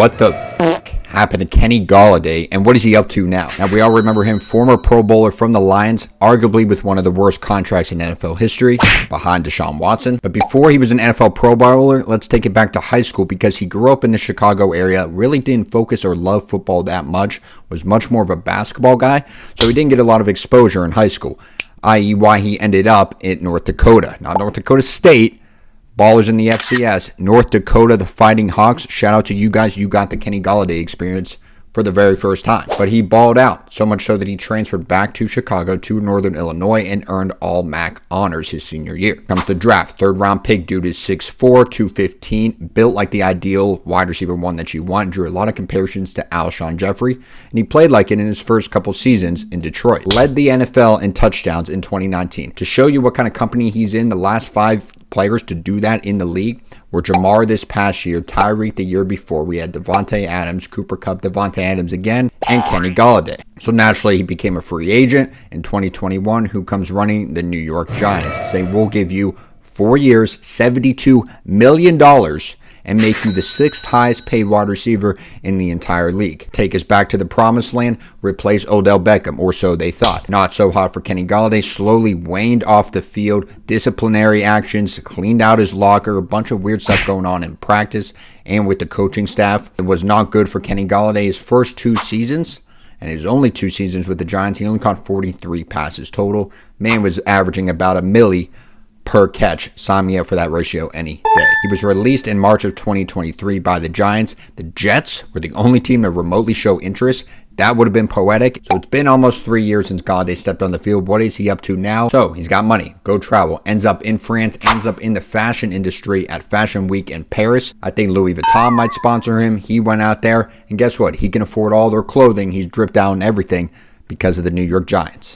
What the f*** happened to Kenny Golladay, and what is he up to now? Now, we all remember him, former Pro Bowler from the Lions, arguably with one of the worst contracts in NFL history, behind Deshaun Watson. But before he was an NFL Pro Bowler, let's take it back to high school, because he grew up in the Chicago area, really didn't focus or love football that much, was much more of a basketball guy, so he didn't get a lot of exposure in high school, i.e. why he ended up at North Dakota. Not North Dakota State, ballers in the FCS, North Dakota, the Fighting Hawks. Shout out to you guys. You got the Kenny Golladay experience for the very first time. But he balled out, so much so that he transferred back to Chicago to Northern Illinois and earned all MAC honors his senior year. Comes the draft. Third round pick. Dude is 6'4", 215, built like the ideal wide receiver one that you want. Drew a lot of comparisons to Alshon Jeffrey, and he played like it in his first couple seasons in Detroit. Led the NFL in touchdowns in 2019. To show you what kind of company he's in, the last 5 players to do that in the league were Jamar this past year, Tyreek the year before. We had Devontae Adams, Cooper Kupp, Devontae Adams again, and Kenny Golladay. So naturally, he became a free agent in 2021, who comes running the New York Giants, saying, we'll give you 4 years, $72 million, and make you the 6th highest paid wide receiver in the entire league. Take us back to the promised land, replace Odell Beckham, or so they thought. Not so hot for Kenny Golladay, slowly waned off the field, disciplinary actions, cleaned out his locker, a bunch of weird stuff going on in practice and with the coaching staff. It was not good for Kenny Golladay. His first 2 seasons, and his only 2 seasons with the Giants, he only caught 43 passes total. Man was averaging about a milli per catch. Sign me up for that ratio any day. He was released in March of 2023 by the Giants. The Jets were the only team to remotely show interest. That would have been poetic. So it's been almost 3 years since Golladay stepped on the field. What is he up to now? So he's got money. Go travel. Ends up in France. Ends up in the fashion industry at Fashion Week in Paris. I think Louis Vuitton might sponsor him. He went out there, and guess what? He can afford all their clothing. He's dripped down everything because of the New York Giants.